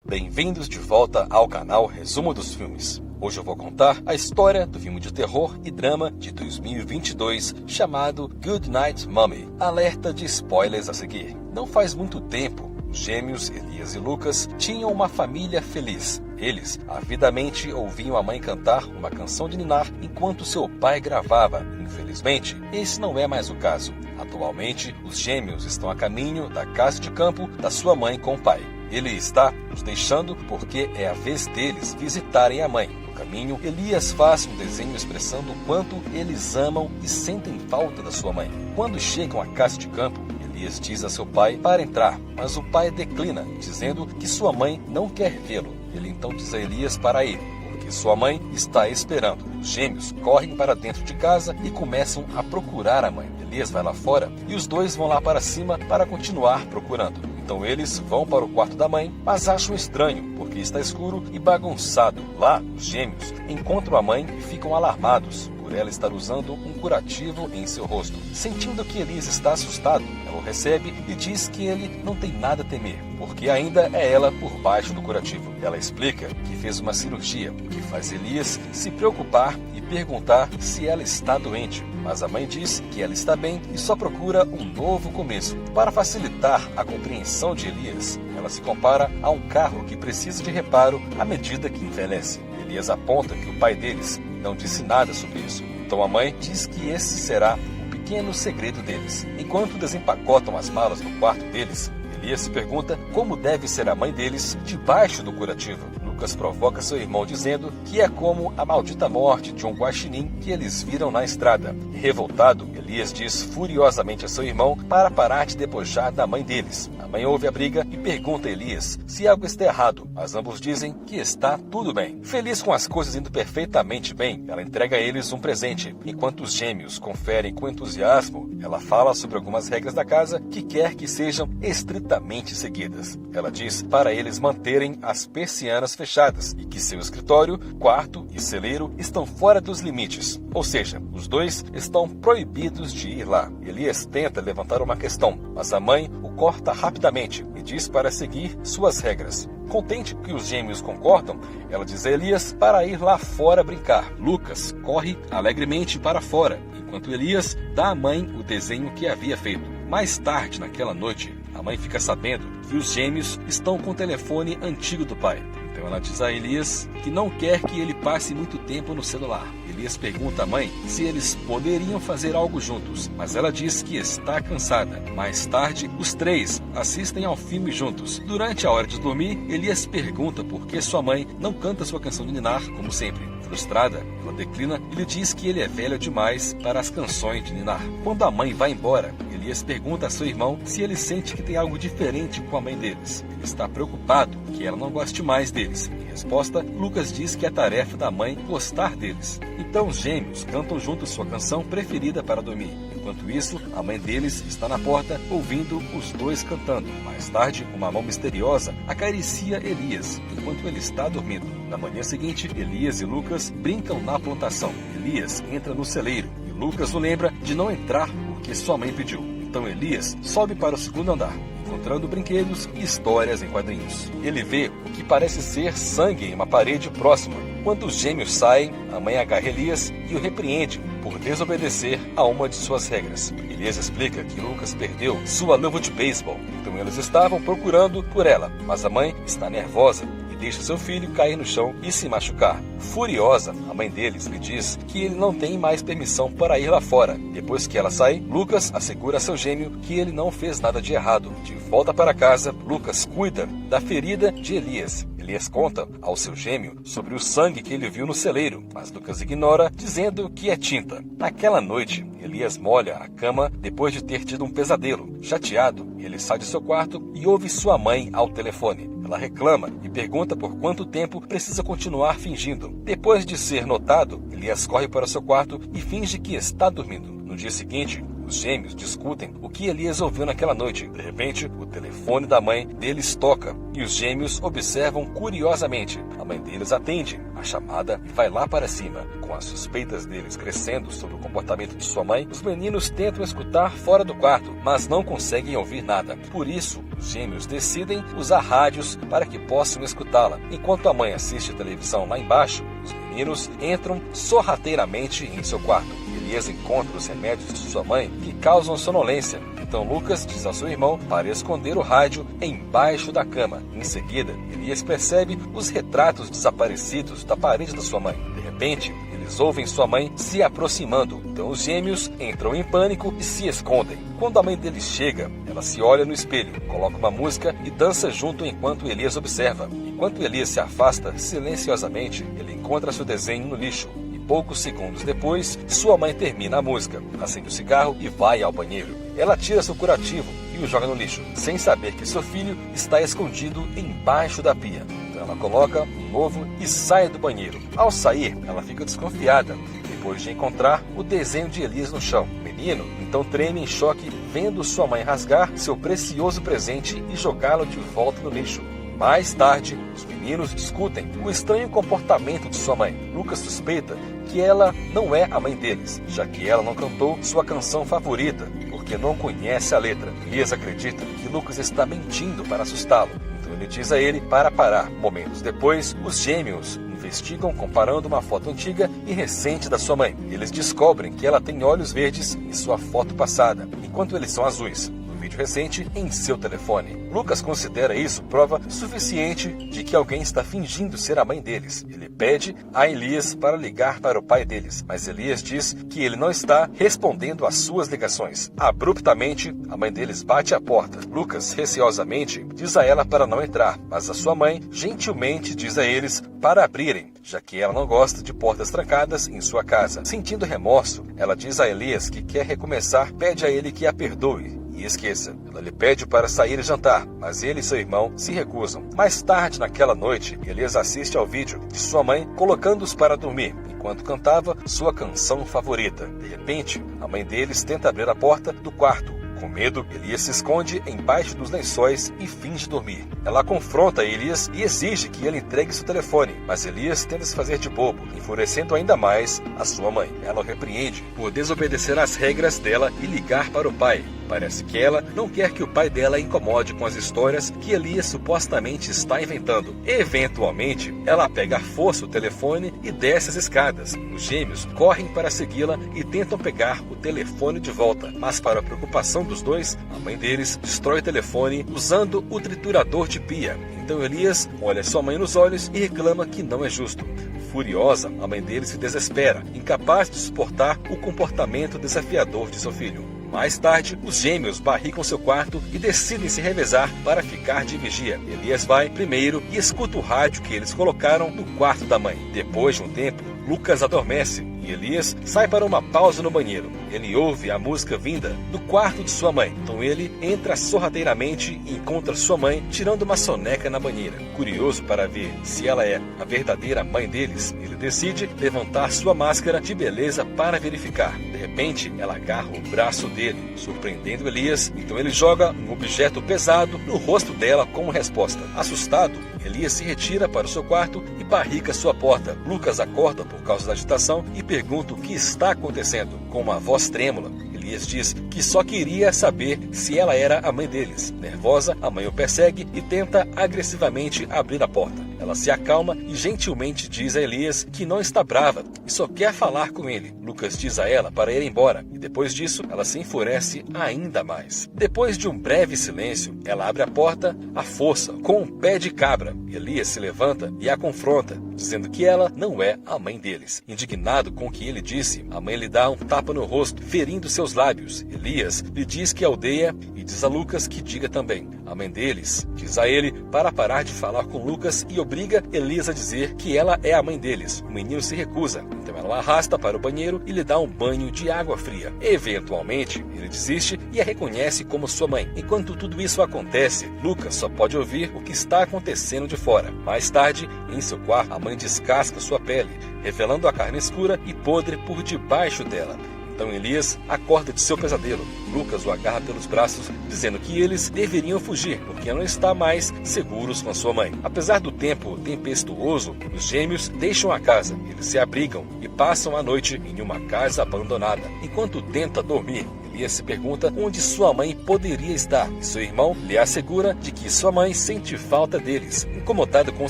Bem-vindos de volta ao canal Resumo dos Filmes. Hoje eu vou contar a história do filme de terror e drama de 2022 chamado Good Night Mommy. Alerta de spoilers a seguir. Não faz muito tempo, os gêmeos Elias e Lucas tinham uma família feliz. Eles avidamente ouviam a mãe cantar uma canção de ninar enquanto seu pai gravava. Infelizmente, esse não é mais o caso. Atualmente, os gêmeos estão a caminho da casa de campo da sua mãe com o pai. Ele está os deixando porque é a vez deles visitarem a mãe. No caminho, Elias faz um desenho expressando o quanto eles amam e sentem falta da sua mãe. Quando chegam à casa de campo, Elias diz a seu pai para entrar, mas o pai declina, dizendo que sua mãe não quer vê-lo. Ele então diz a Elias para ir, porque sua mãe está esperando. Os gêmeos correm para dentro de casa e começam a procurar a mãe. Elias vai lá fora e os dois vão lá para cima para continuar procurando. Então eles vão para o quarto da mãe, mas acham estranho, porque está escuro e bagunçado. Lá, os gêmeos encontram a mãe e ficam alarmados por ela estar usando um curativo em seu rosto. Sentindo que Elias está assustado, ela o recebe e diz que ele não tem nada a temer, porque ainda é ela por baixo do curativo. Ela explica que fez uma cirurgia, o que faz Elias se preocupar e perguntar se ela está doente. Mas a mãe diz que ela está bem e só procura um novo começo. Para facilitar a compreensão de Elias, ela se compara a um carro que precisa de reparo à medida que envelhece. Elias aponta que o pai deles não disse nada sobre isso. Então a mãe diz que esse será o pequeno segredo deles. Enquanto desempacotam as malas no quarto deles, Elias se pergunta como deve ser a mãe deles debaixo do curativo. Lucas provoca seu irmão dizendo que é como a maldita morte de um guaxinim que eles viram na estrada. Revoltado, Elias diz furiosamente a seu irmão para parar de debochar da mãe deles. A mãe ouve a briga e pergunta a Elias se algo está errado, mas ambos dizem que está tudo bem. Feliz com as coisas indo perfeitamente bem, ela entrega a eles um presente. Enquanto os gêmeos conferem com entusiasmo, ela fala sobre algumas regras da casa que quer que sejam estritamente seguidas. Ela diz para eles manterem as persianas fechadas e que seu escritório, quarto e celeiro estão fora dos limites. Ou seja, os dois estão proibidos de ir lá. Elias tenta levantar uma questão, mas a mãe o corta rapidamente e diz para seguir suas regras. Contente que os gêmeos concordam, ela diz a Elias para ir lá fora brincar. Lucas corre alegremente para fora, enquanto Elias dá à mãe o desenho que havia feito. Mais tarde naquela noite, a mãe fica sabendo que os gêmeos estão com o telefone antigo do pai. Então ela diz a Elias que não quer que ele passe muito tempo no celular. Elias pergunta à mãe se eles poderiam fazer algo juntos, mas ela diz que está cansada. Mais tarde, os três assistem ao filme juntos. Durante a hora de dormir, Elias pergunta por que sua mãe não canta sua canção de ninar como sempre. Frustrada, ela declina e lhe diz que ele é velho demais para as canções de ninar. Quando a mãe vai embora, Elias pergunta a seu irmão se ele sente que tem algo diferente com a mãe deles. Ele está preocupado que ela não goste mais deles. Em resposta, Lucas diz que é tarefa da mãe gostar deles. Então os gêmeos cantam juntos sua canção preferida para dormir. Enquanto isso, a mãe deles está na porta ouvindo os dois cantando. Mais tarde, uma mão misteriosa acaricia Elias enquanto ele está dormindo. Na manhã seguinte, Elias e Lucas brincam na plantação. Elias entra no celeiro e Lucas o lembra de não entrar porque sua mãe pediu. Então Elias sobe para o segundo andar, encontrando brinquedos e histórias em quadrinhos. Ele vê o que parece ser sangue em uma parede próxima. Quando os gêmeos saem, a mãe agarra Elias e o repreende por desobedecer a uma de suas regras. Elias explica que Lucas perdeu sua luva de beisebol, então eles estavam procurando por ela, mas a mãe está nervosa e deixa seu filho cair no chão e se machucar. Furiosa, a mãe deles lhe diz que ele não tem mais permissão para ir lá fora. Depois que ela sai, Lucas assegura a seu gêmeo que ele não fez nada de errado. De volta para casa, Lucas cuida da ferida de Elias. Elias conta ao seu gêmeo sobre o sangue que ele viu no celeiro, mas Lucas ignora, dizendo que é tinta. Naquela noite, Elias molha a cama depois de ter tido um pesadelo. Chateado, ele sai de seu quarto e ouve sua mãe ao telefone. Ela reclama e pergunta por quanto tempo precisa continuar fingindo. Depois de ser notado, Elias corre para seu quarto e finge que está dormindo. No dia seguinte, os gêmeos discutem o que Elias ouviu naquela noite. De repente, o telefone da mãe deles toca e os gêmeos observam curiosamente. A mãe deles atende a chamada e vai lá para cima. Com as suspeitas deles crescendo sobre o comportamento de sua mãe, os meninos tentam escutar fora do quarto, mas não conseguem ouvir nada. Por isso, Os gêmeos decidem usar rádios para que possam escutá-la. Enquanto a mãe assiste a televisão lá embaixo, os meninos entram sorrateiramente em seu quarto. Elias encontra os remédios de sua mãe que causam sonolência. Então Lucas diz ao seu irmão para esconder o rádio embaixo da cama. Em seguida, Elias percebe os retratos desaparecidos da parede da sua mãe. De repente, eles ouvem sua mãe se aproximando. Então os gêmeos entram em pânico e se escondem. Quando a mãe deles chega, ela se olha no espelho, coloca uma música e dança junto enquanto Elias observa. Enquanto Elias se afasta silenciosamente, ele encontra seu desenho no lixo. Poucos segundos depois, sua mãe termina a música, acende o cigarro e vai ao banheiro. Ela tira seu curativo e o joga no lixo, sem saber que seu filho está escondido embaixo da pia. Então ela coloca um novo e sai do banheiro. Ao sair, ela fica desconfiada, depois de encontrar o desenho de Elias no chão. O menino então treme em choque, vendo sua mãe rasgar seu precioso presente e jogá-lo de volta no lixo. Mais tarde, os meninos discutem o estranho comportamento de sua mãe. Lucas suspeita que ela não é a mãe deles, já que ela não cantou sua canção favorita, porque não conhece a letra. Elias acredita que Lucas está mentindo para assustá-lo, então ele diz a ele para parar. Momentos depois, os gêmeos investigam comparando uma foto antiga e recente da sua mãe. Eles descobrem que ela tem olhos verdes em sua foto passada, enquanto eles são azuis vídeo recente em seu telefone. Lucas considera isso prova suficiente de que alguém está fingindo ser a mãe deles. Ele pede a Elias para ligar para o pai deles, mas Elias diz que ele não está respondendo às suas ligações. Abruptamente, a mãe deles bate à porta. Lucas, receosamente, diz a ela para não entrar, mas a sua mãe gentilmente diz a eles para abrirem, já que ela não gosta de portas trancadas em sua casa. Sentindo remorso, ela diz a Elias que quer recomeçar, pede a ele que a perdoe e esqueça. Ela lhe pede para sair e jantar, mas ele e seu irmão se recusam. Mais tarde naquela noite, Elias assiste ao vídeo de sua mãe colocando-os para dormir, enquanto cantava sua canção favorita. De repente, a mãe deles tenta abrir a porta do quarto. Com medo, Elias se esconde embaixo dos lençóis e finge dormir. Ela confronta Elias e exige que ele entregue seu telefone, mas Elias tenta se fazer de bobo, enfurecendo ainda mais a sua mãe. Ela o repreende por desobedecer às regras dela e ligar para o pai. Parece que ela não quer que o pai dela incomode com as histórias que Elias supostamente está inventando. Eventualmente, ela pega à força o telefone e desce as escadas. Os gêmeos correm para segui-la e tentam pegar o telefone de volta, mas para a preocupação dos dois, a mãe deles destrói o telefone usando o triturador de pia. Então Elias olha sua mãe nos olhos e reclama que não é justo. Furiosa, a mãe dele se desespera, incapaz de suportar o comportamento desafiador de seu filho. Mais tarde, os gêmeos barricam seu quarto e decidem se revezar para ficar de vigia. Elias vai primeiro e escuta o rádio que eles colocaram no quarto da mãe. Depois de um tempo, Lucas adormece e Elias sai para uma pausa no banheiro. Ele ouve a música vinda do quarto de sua mãe. Então ele entra sorrateiramente e encontra sua mãe tirando uma soneca na banheira. Curioso para ver se ela é a verdadeira mãe deles, ele decide levantar sua máscara de beleza para verificar. De repente, ela agarra o braço dele, surpreendendo Elias. Então ele joga um objeto pesado no rosto dela como resposta. Assustado, Elias se retira para o seu quarto e barrica sua porta. Lucas acorda por causa da agitação e pergunta o que está acontecendo. Com uma voz trêmula, Elias diz que só queria saber se ela era a mãe deles. Nervosa, a mãe o persegue e tenta agressivamente abrir a porta. Ela se acalma e gentilmente diz a Elias que não está brava e só quer falar com ele. Lucas diz a ela para ir embora e depois disso ela se enfurece ainda mais. Depois de um breve silêncio, ela abre a porta à força com um pé de cabra. Elias se levanta e a confronta, dizendo que ela não é a mãe deles. Indignado com o que ele disse, a mãe lhe dá um tapa no rosto, ferindo seus lábios. Elias lhe diz que a odeia e diz a Lucas que diga também. A mãe deles diz a ele para parar de falar com Lucas e obriga Elias a dizer que ela é a mãe deles. O menino se recusa, então ela o arrasta para o banheiro e lhe dá um banho de água fria. Eventualmente, ele desiste e a reconhece como sua mãe. Enquanto tudo isso acontece, Lucas só pode ouvir o que está acontecendo de fora. Mais tarde, em seu quarto, a mãe descasca sua pele, revelando a carne escura e podre por debaixo dela. Então Elias acorda de seu pesadelo. Lucas o agarra pelos braços, dizendo que eles deveriam fugir, porque não está mais seguros com a sua mãe. Apesar do tempo tempestuoso, os gêmeos deixam a casa. Eles se abrigam e passam a noite em uma casa abandonada. Enquanto tenta dormir, Elias se pergunta onde sua mãe poderia estar e seu irmão lhe assegura de que sua mãe sente falta deles. Incomodado com o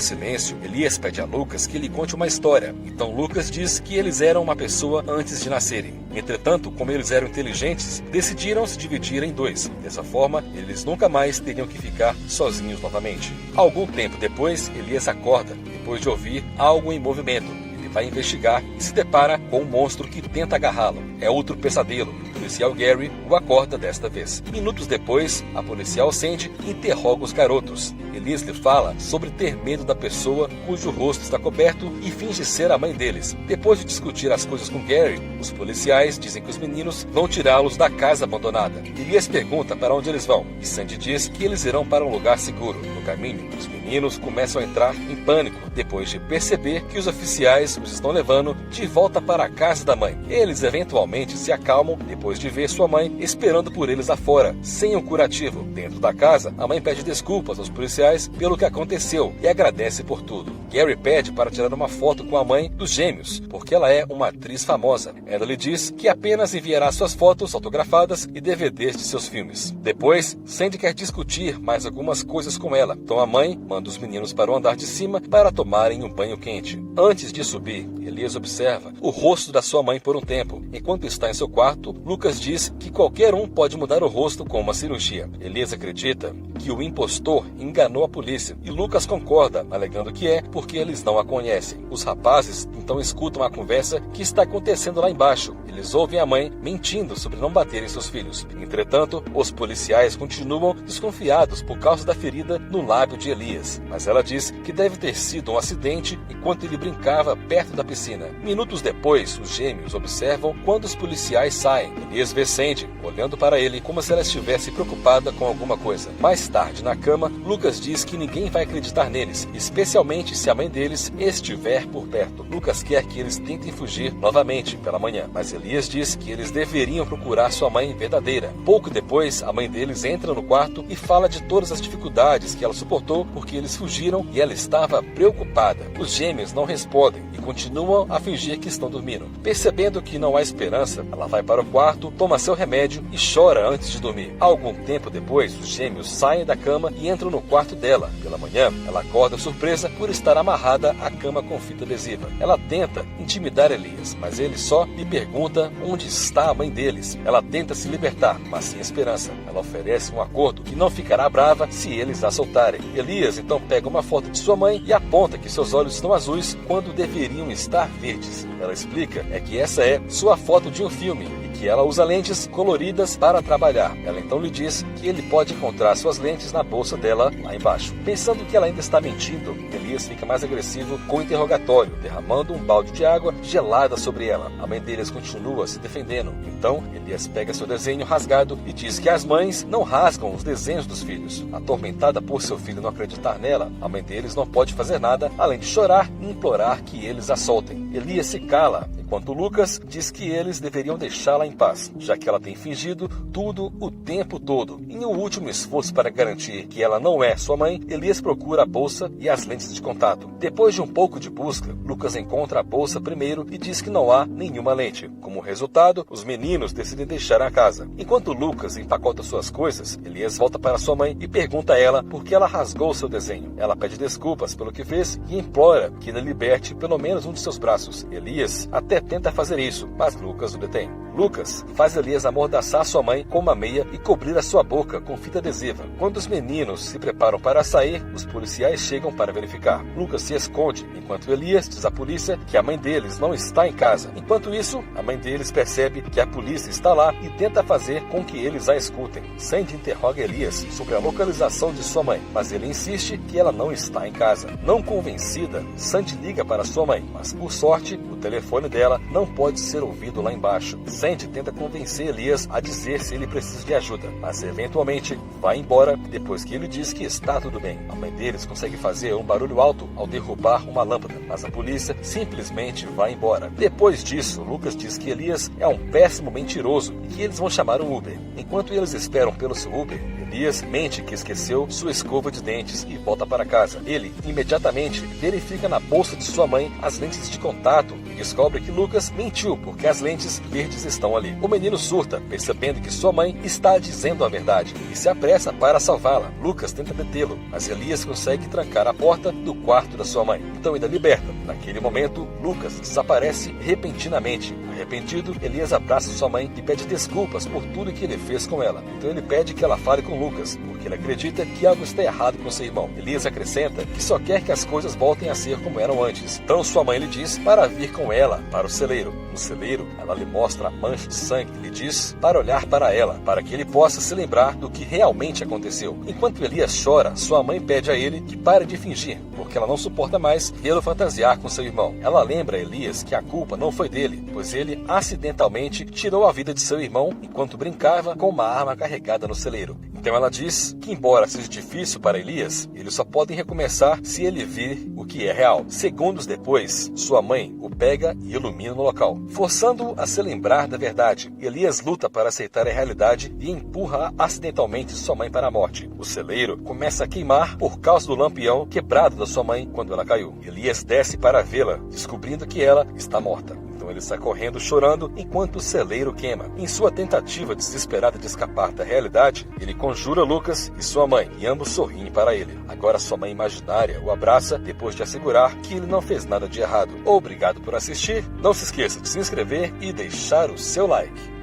silêncio, Elias pede a Lucas que lhe conte uma história. Então Lucas diz que eles eram uma pessoa antes de nascerem. Entretanto, como eles eram inteligentes, decidiram se dividir em dois. Dessa forma, eles nunca mais teriam que ficar sozinhos novamente. Algum tempo depois, Elias acorda, depois de ouvir algo em movimento. Ele vai investigar e se depara com um monstro que tenta agarrá-lo. É outro pesadelo. O policial Gary o acorda desta vez. Minutos depois, a policial Sandy interroga os garotos. Elias lhe fala sobre ter medo da pessoa cujo rosto está coberto e finge ser a mãe deles. Depois de discutir as coisas com Gary, os policiais dizem que os meninos vão tirá-los da casa abandonada. Elias pergunta para onde eles vão e Sandy diz que eles irão para um lugar seguro. No caminho, os meninos começam a entrar em pânico depois de perceber que os oficiais os estão levando de volta para a casa da mãe. Eles eventualmente se acalmam depois de ver sua mãe esperando por eles lá fora, sem um curativo. Dentro da casa, a mãe pede desculpas aos policiais pelo que aconteceu e agradece por tudo. Gary pede para tirar uma foto com a mãe dos gêmeos, porque ela é uma atriz famosa. Ela lhe diz que apenas enviará suas fotos autografadas e DVDs de seus filmes. Depois, Sandy quer discutir mais algumas coisas com ela, então a mãe manda os meninos para o andar de cima para tomarem um banho quente. Antes de subir, Elias observa o rosto da sua mãe por um tempo. Enquanto está em seu quarto, Lucas diz que qualquer um pode mudar o rosto com uma cirurgia. Elias acredita que o impostor enganou a polícia e Lucas concorda, alegando que é porque eles não a conhecem. Os rapazes então escutam a conversa que está acontecendo lá embaixo. Eles ouvem a mãe mentindo sobre não baterem seus filhos. Entretanto, os policiais continuam desconfiados por causa da ferida no lábio de Elias, mas ela diz que deve ter sido um acidente enquanto ele brincava perto da piscina. Minutos depois, os gêmeos observam quando os policiais saem. Elias vê Sandy olhando para ele como se ela estivesse preocupada com alguma coisa. Mais tarde, na cama, Lucas diz que ninguém vai acreditar neles, especialmente se a mãe deles estiver por perto. Lucas quer que eles tentem fugir novamente pela manhã, mas Elias diz que eles deveriam procurar sua mãe verdadeira. Pouco depois, a mãe deles entra no quarto e fala de todas as dificuldades que ela suportou porque eles fugiram e ela estava preocupada. Os gêmeos não respondem e continuam a fingir que estão dormindo. Percebendo que não há esperança, ela vai para o quarto, toma seu remédio e chora antes de dormir. Algum tempo depois, os gêmeos saem da cama e entram no quarto dela. Pela manhã, ela acorda surpresa por estar amarrada à cama com fita adesiva. Ela tenta intimidar Elias, mas ele só lhe pergunta onde está a mãe deles. Ela tenta se libertar, mas sem esperança. Ela oferece um acordo que não ficará brava se eles a soltarem. Elias então pega uma foto de sua mãe e aponta que seus olhos estão azuis quando deveriam estar verdes. Ela explica que essa é sua foto de um filme e que ela usa lentes coloridas para trabalhar. Ela então lhe diz que ele pode encontrar suas lentes na bolsa dela lá embaixo. Pensando que ela ainda está mentindo, Elias fica mais agressivo com o interrogatório, derramando um balde de água gelada sobre ela. A mãe deles continua se defendendo. Então, Elias pega seu desenho rasgado e diz que as mães não rasgam os desenhos dos filhos. Atormentada por seu filho não acreditar nela, a mãe deles não pode fazer nada além de chorar e implorar que eles a soltem. Elias se cala, enquanto Lucas diz que eles deveriam deixá-la em paz, já que ela tem fingido tudo o tempo todo. Em um último esforço para garantir que ela não é sua mãe, Elias procura a bolsa e as lentes de contato. Depois de um pouco de busca, Lucas encontra a bolsa primeiro e diz que não há nenhuma lente. Como resultado, os meninos decidem deixar a casa. Enquanto Lucas empacota suas coisas, Elias volta para sua mãe e pergunta a ela por que ela rasgou seu desenho. Ela pede desculpas pelo que fez e implora que ele liberte pelo menos um de seus braços. Elias até tenta fazer isso, mas Lucas o detém. Lucas faz Elias amordaçar sua mãe com uma meia e cobrir a sua boca com fita adesiva. Quando os meninos se preparam para sair, os policiais chegam para verificar. Lucas se esconde, enquanto Elias diz à polícia que a mãe deles não está em casa. Enquanto isso, a mãe deles percebe que a polícia está lá e tenta fazer com que eles a escutem. Sandy interroga Elias sobre a localização de sua mãe, mas ele insiste que ela não está em casa. Não convencida, Sandy liga para sua mãe, mas por sorte, o telefone dela não pode ser ouvido lá embaixo. Sandy tenta convencer Elias a dizer se ele precisa de ajuda, mas eventualmente vai embora depois que ele diz que está tudo bem. A mãe deles consegue fazer um barulho alto ao derrubar uma lâmpada, mas a polícia simplesmente vai embora. Depois disso, Lucas diz que Elias é um péssimo mentiroso e que eles vão chamar um Uber. Enquanto eles esperam pelo seu Uber, Elias mente que esqueceu sua escova de dentes e volta para casa. Ele imediatamente verifica na bolsa de sua mãe as lentes de contato e descobre que Lucas mentiu porque as lentes verdes estão ali. O menino surta, percebendo que sua mãe está dizendo a verdade e se apressa para salvá-la. Lucas tenta detê-lo, mas Elias consegue trancar a porta do quarto da sua mãe. Então ele a liberta. Naquele momento, Lucas desaparece repentinamente. Arrependido, Elias abraça sua mãe e pede desculpas por tudo que ele fez com ela. Então ele pede que ela fale com Lucas, porque ele acredita que algo está errado com seu irmão. Elias acrescenta que só quer que as coisas voltem a ser como eram antes. Então sua mãe lhe diz para vir com ela para o celeiro. No celeiro, ela lhe mostra a mancha de sangue e lhe diz para olhar para ela, para que ele possa se lembrar do que realmente aconteceu. Enquanto Elias chora, sua mãe pede a ele que pare de fingir, porque ela não suporta mais vê-lo fantasiar com seu irmão. Ela lembra a Elias que a culpa não foi dele, pois ele acidentalmente tirou a vida de seu irmão enquanto brincava com uma arma carregada no celeiro. Então ela diz que, embora seja difícil para Elias, eles só podem recomeçar se ele vir o que é real. Segundos depois, sua mãe o pega e ilumina no local, forçando-o a se lembrar da verdade. Elias luta para aceitar a realidade e empurra acidentalmente sua mãe para a morte. O celeiro começa a queimar por causa do lampião quebrado da sua mãe quando ela caiu. Elias desce para vê-la, descobrindo que ela está morta. Então ele sai correndo chorando enquanto o celeiro queima. Em sua tentativa desesperada de escapar da realidade, ele conjura Lucas e sua mãe, e ambos sorriem para ele. Agora sua mãe imaginária o abraça depois de assegurar que ele não fez nada de errado. Obrigado por assistir. Não se esqueça de se inscrever e deixar o seu like.